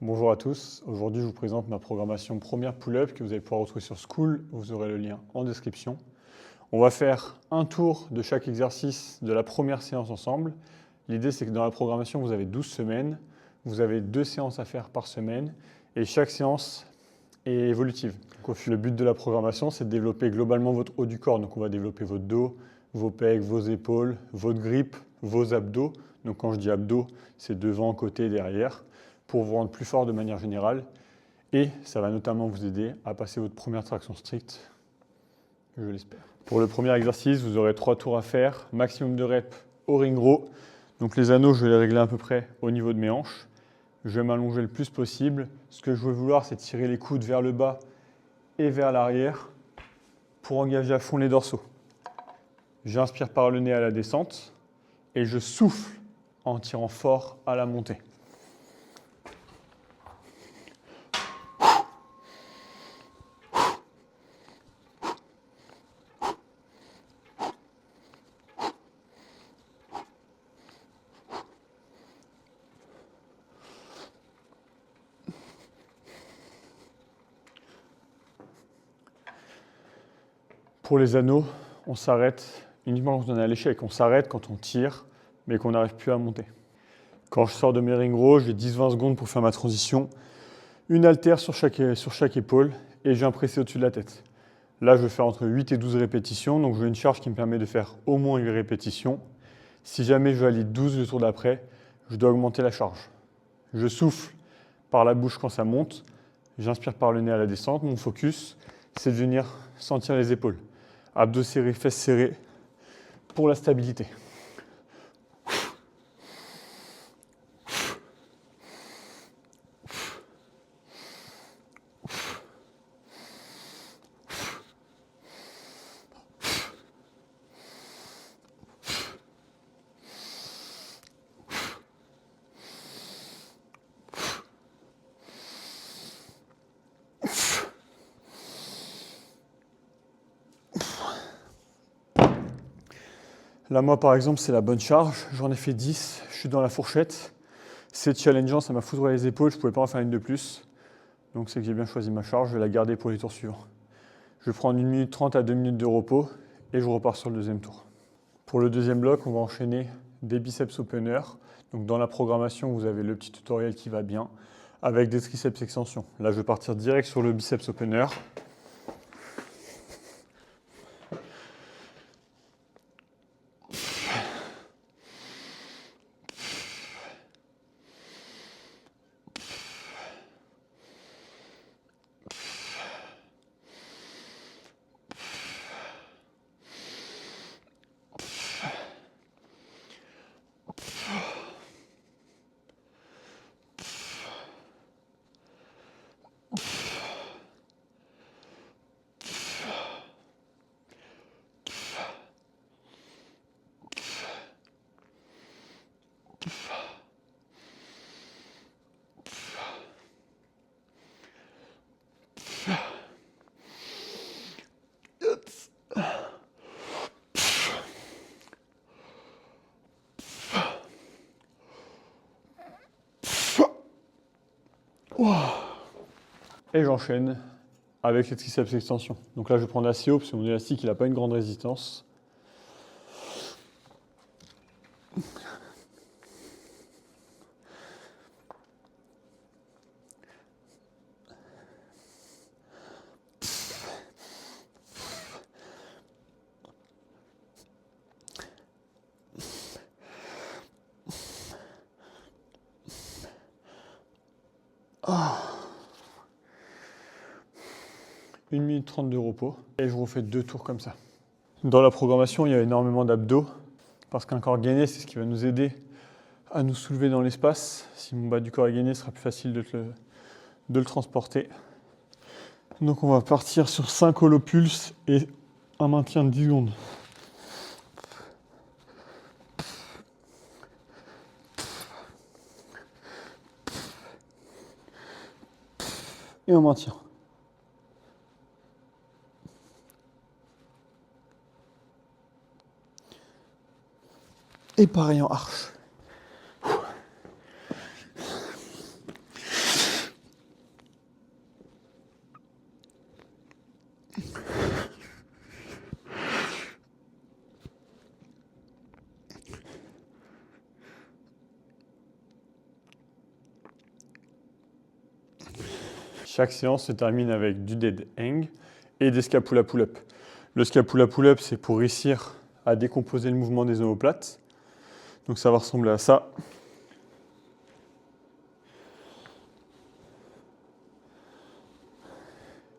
Bonjour à tous, aujourd'hui je vous présente ma programmation première pull-up que vous allez pouvoir retrouver sur School, vous aurez le lien en description. On va faire un tour de chaque exercice de la première séance ensemble. L'idée c'est que dans la programmation vous avez 12 semaines, vous avez 2 séances à faire par semaine et chaque séance est évolutive. Donc, le but de la programmation c'est de développer globalement votre haut du corps, donc on va développer votre dos, vos pecs, vos épaules, votre grippe, vos abdos. Donc quand je dis abdos, c'est devant, côté, derrière, pour vous rendre plus fort de manière générale. Et ça va notamment vous aider à passer votre première traction stricte, je l'espère. Pour le premier exercice, vous aurez 3 tours à faire, maximum de reps au ring row. Donc les anneaux, je vais les régler à peu près au niveau de mes hanches. Je vais m'allonger le plus possible. Ce que je veux vouloir, c'est tirer les coudes vers le bas et vers l'arrière pour engager à fond les dorsaux. J'inspire par le nez à la descente et je souffle en tirant fort à la montée. Pour les anneaux, on s'arrête uniquement quand on est à l'échec. On s'arrête quand on tire, mais qu'on n'arrive plus à monter. Quand je sors de mes ring row, j'ai 10-20 secondes pour faire ma transition. Une haltère sur chaque épaule et je viens presser au-dessus de la tête. Là, je vais faire entre 8 et 12 répétitions. Donc, j'ai une charge qui me permet de faire au moins 8 répétitions. Si jamais je valide 12 le tour d'après, je dois augmenter la charge. Je souffle par la bouche quand ça monte. J'inspire par le nez à la descente. Mon focus, c'est de venir sentir les épaules. Abdos serrés, fesses serrées pour la stabilité. Là, moi, par exemple, c'est la bonne charge. J'en ai fait 10, je suis dans la fourchette. C'est challengeant, ça m'a foudroyé les épaules, je ne pouvais pas en faire une de plus. Donc, c'est que j'ai bien choisi ma charge, je vais la garder pour les tours suivants. Je vais prendre 1 minute 30 à 2 minutes de repos et je repars sur le deuxième tour. Pour le deuxième bloc, on va enchaîner des biceps opener. Donc, dans la programmation, vous avez le petit tutoriel qui va bien avec des triceps extension. Là, je vais partir direct sur le biceps opener. Et j'enchaîne avec les triceps extension. Donc là, je vais prendre assez haut parce que mon élastique, il n'a pas une grande résistance. Ah. 1 minute 30 de repos et je refais 2 tours comme ça. Dans la programmation, il y a énormément d'abdos parce qu'un corps gainé, c'est ce qui va nous aider à nous soulever dans l'espace. Si mon bas du corps est gainé, ce sera plus facile de le transporter. Donc on va partir sur 5 holopulses et un maintien de 10 secondes. Et on maintient. Et pareil en arche. Chaque séance se termine avec du dead hang et des scapula pull-up. Le scapula pull-up, c'est pour réussir à décomposer le mouvement des omoplates. Donc ça va ressembler à ça.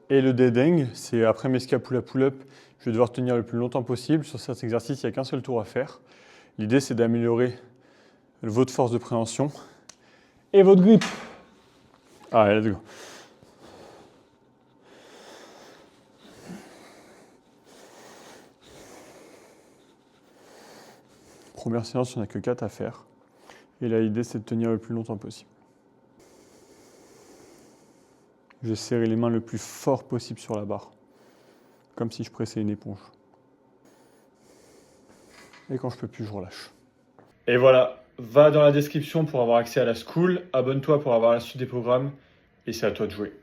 Et le dead hang, c'est après mes scapula pull-up, je vais devoir tenir le plus longtemps possible. Sur cet exercice, il n'y a qu'un seul tour à faire. L'idée, c'est d'améliorer votre force de préhension et votre grip. Allez, let's go. Première séance, il n'y en a que 4 à faire. Et là, l'idée, c'est de tenir le plus longtemps possible. Je vais serrer les mains le plus fort possible sur la barre, comme si je pressais une éponge. Et quand je peux plus, je relâche. Et voilà, va dans la description pour avoir accès à la school, abonne-toi pour avoir la suite des programmes, et c'est à toi de jouer.